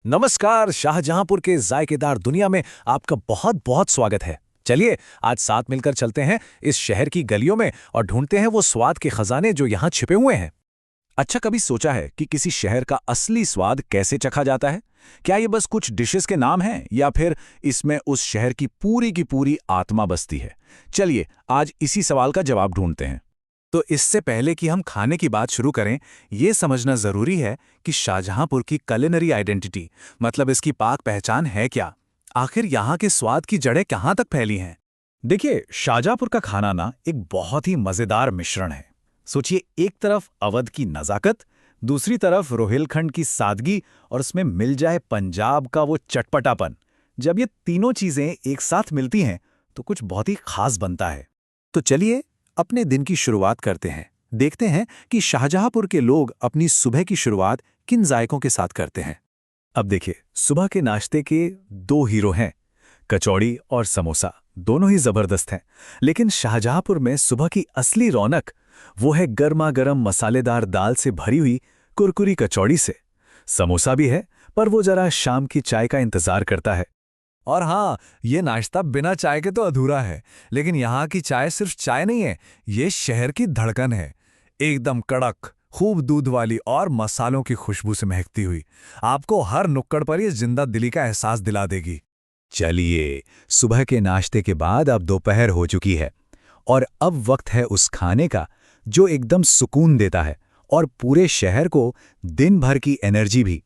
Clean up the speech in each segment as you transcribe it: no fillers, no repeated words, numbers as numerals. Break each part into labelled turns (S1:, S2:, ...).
S1: नमस्कार, शाहजहांपुर के जायकेदार दुनिया में आपका बहुत बहुत स्वागत है। चलिए आज साथ मिलकर चलते हैं इस शहर की गलियों में और ढूंढते हैं वो स्वाद के खजाने जो यहाँ छिपे हुए हैं। अच्छा, कभी सोचा है कि किसी शहर का असली स्वाद कैसे चखा जाता है? क्या ये बस कुछ डिशेस के नाम हैं या फिर इसमें उस शहर की पूरी आत्मा बसती है? चलिए आज इसी सवाल का जवाब ढूंढते हैं। तो इससे पहले कि हम खाने की बात शुरू करें, ये समझना जरूरी है कि शाहजहांपुर की कुलिनरी आइडेंटिटी, मतलब इसकी पाक पहचान है क्या? आखिर यहाँ के स्वाद की जड़ें कहाँ तक फैली हैं? देखिए, शाहजहांपुर का खाना ना एक बहुत ही मजेदार मिश्रण है। सोचिए, एक तरफ अवध की नजाकत, दूसरी तरफ रोहिलखंड की सादगी और उसमें मिल जाए पंजाब का वो चटपटापन। जब ये तीनों चीजें एक साथ मिलती हैं तो कुछ बहुत ही खास बनता है। तो चलिए अपने दिन की शुरुआत करते हैं। देखते हैं कि शाहजहांपुर के लोग अपनी सुबह की शुरुआत किन जायकों के साथ करते हैं। अब देखिए, सुबह के नाश्ते के दो हीरो हैं, कचौड़ी और समोसा। दोनों ही जबरदस्त हैं, लेकिन शाहजहांपुर में सुबह की असली रौनक वो है गर्मा गर्म मसालेदार दाल से भरी हुई कुरकुरी कचौड़ी से। समोसा भी है, पर वो जरा शाम की चाय का इंतजार करता है। और हाँ, ये नाश्ता बिना चाय के तो अधूरा है, लेकिन यहाँ की चाय सिर्फ चाय नहीं है, ये शहर की धड़कन है। एकदम कड़क, खूब दूध वाली और मसालों की खुशबू से महकती हुई, आपको हर नुक्कड़ पर ये जिंदा दिली का एहसास दिला देगी। चलिए, सुबह के नाश्ते के बाद अब दोपहर हो चुकी है और अब वक्त है उस खाने का जो एकदम सुकून देता है और पूरे शहर को दिन भर की एनर्जी भी।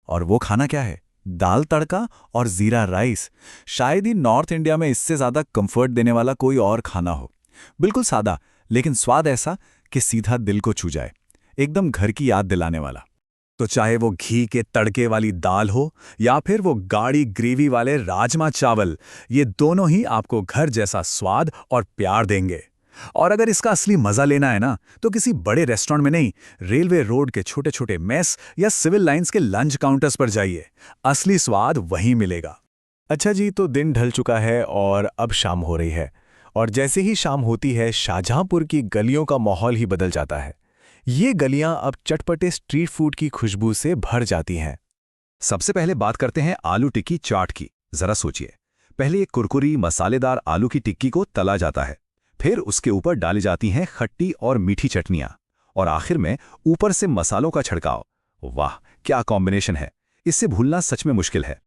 S1: और वो खाना क्या है? दाल तड़का और जीरा राइस। शायद ही नॉर्थ इंडिया में इससे ज्यादा कंफर्ट देने वाला कोई और खाना हो। बिल्कुल सादा, लेकिन स्वाद ऐसा कि सीधा दिल को छू जाए, एकदम घर की याद दिलाने वाला। तो चाहे वो घी के तड़के वाली दाल हो या फिर वो गाढ़ी ग्रेवी वाले राजमा चावल, ये दोनों ही आपको घर जैसा स्वाद और प्यार देंगे। और अगर इसका असली मजा लेना है ना, तो किसी बड़े रेस्टोरेंट में नहीं, रेलवे रोड के छोटे छोटे मेस या सिविल लाइंस के लंच काउंटर्स पर जाइए। असली स्वाद वहीं मिलेगा। अच्छा जी, तो दिन ढल चुका है और अब शाम हो रही है, और जैसे ही शाम होती है शाहजहांपुर की गलियों का माहौल ही बदल जाता है। ये गलियां अब चटपटे स्ट्रीट फूड की खुशबू से भर जाती हैं। सबसे पहले बात करते हैं आलू टिक्की चाट की। जरा सोचिए, पहले एक कुरकुरी मसालेदार आलू की टिक्की को तला जाता है, फिर उसके ऊपर डाली जाती हैं खट्टी और मीठी चटनियां, और आखिर में ऊपर से मसालों का छिड़काव। वाह, क्या कॉम्बिनेशन है! इससे भूलना सच में मुश्किल है।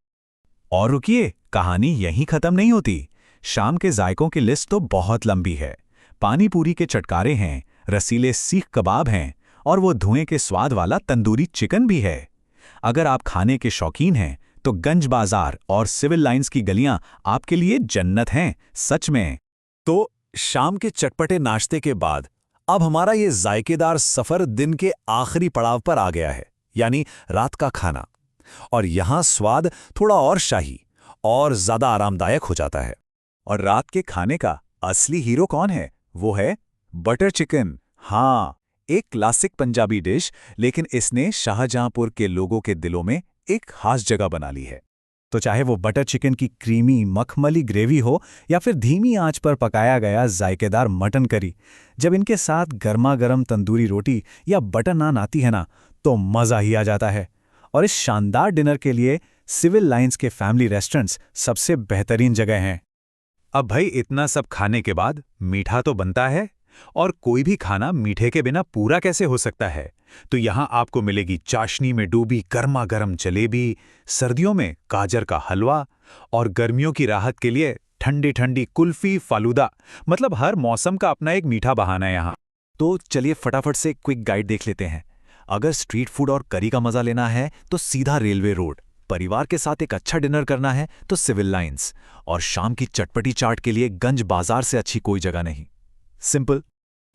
S1: और रुकिए, कहानी यहीं खत्म नहीं होती। शाम के जायकों की लिस्ट तो बहुत लंबी है। पानी पूरी के चटकारे हैं, रसीले सीख कबाब हैं और वो धुएं के स्वाद वाला तंदूरी चिकन भी है। अगर आप खाने के शौकीन हैं तो गंज बाजार और सिविल लाइंस की गलियां आपके लिए जन्नत हैं, सच में। तो शाम के चटपटे नाश्ते के बाद अब हमारा ये जायकेदार सफर दिन के आखिरी पड़ाव पर आ गया है, यानी रात का खाना। और यहां स्वाद थोड़ा और शाही और ज्यादा आरामदायक हो जाता है। और रात के खाने का असली हीरो कौन है? वो है बटर चिकन। हाँ, एक क्लासिक पंजाबी डिश, लेकिन इसने शाहजहांपुर के लोगों के दिलों में एक खास जगह बना ली है। तो चाहे वो बटर चिकन की क्रीमी मखमली ग्रेवी हो या फिर धीमी आंच पर पकाया गया जायकेदार मटन करी, जब इनके साथ गर्मा गर्म तंदूरी रोटी या बटर नान आती है ना, तो मज़ा ही आ जाता है। और इस शानदार डिनर के लिए सिविल लाइंस के फैमिली रेस्टोरेंट्स सबसे बेहतरीन जगह हैं। अब भाई, इतना सब खाने के बाद मीठा तो बनता है, और कोई भी खाना मीठे के बिना पूरा कैसे हो सकता है? तो यहां आपको मिलेगी चाशनी में डूबी गर्मा गर्म जलेबी, सर्दियों में गाजर का हलवा, और गर्मियों की राहत के लिए ठंडी ठंडी कुल्फी फालूदा। मतलब हर मौसम का अपना एक मीठा बहाना है यहाँ। तो चलिए फटाफट से क्विक गाइड देख लेते हैं। अगर स्ट्रीट फूड और करी का मजा लेना है तो सीधा रेलवे रोड, परिवार के साथ एक अच्छा डिनर करना है तो सिविल लाइंस, और शाम की चटपटी चाट के लिए गंज बाजार से अच्छी कोई जगह नहीं। सिंपल।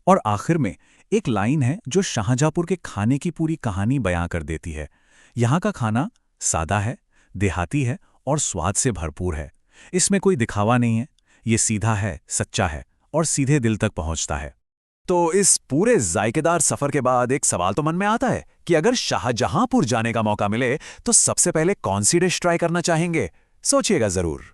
S1: और आखिर में एक लाइन है जो शाहजहांपुर के खाने की पूरी कहानी बयां कर देती है। यहाँ का खाना सादा है, देहाती है और स्वाद से भरपूर है। इसमें कोई दिखावा नहीं है, ये सीधा है, सच्चा है और सीधे दिल तक पहुंचता है। तो इस पूरे जायकेदार सफर के बाद एक सवाल तो मन में आता है कि अगर शाहजहांपुर जाने का मौका मिले तो सबसे पहले कौन सी डिश ट्राई करना चाहेंगे? सोचिएगा जरूर।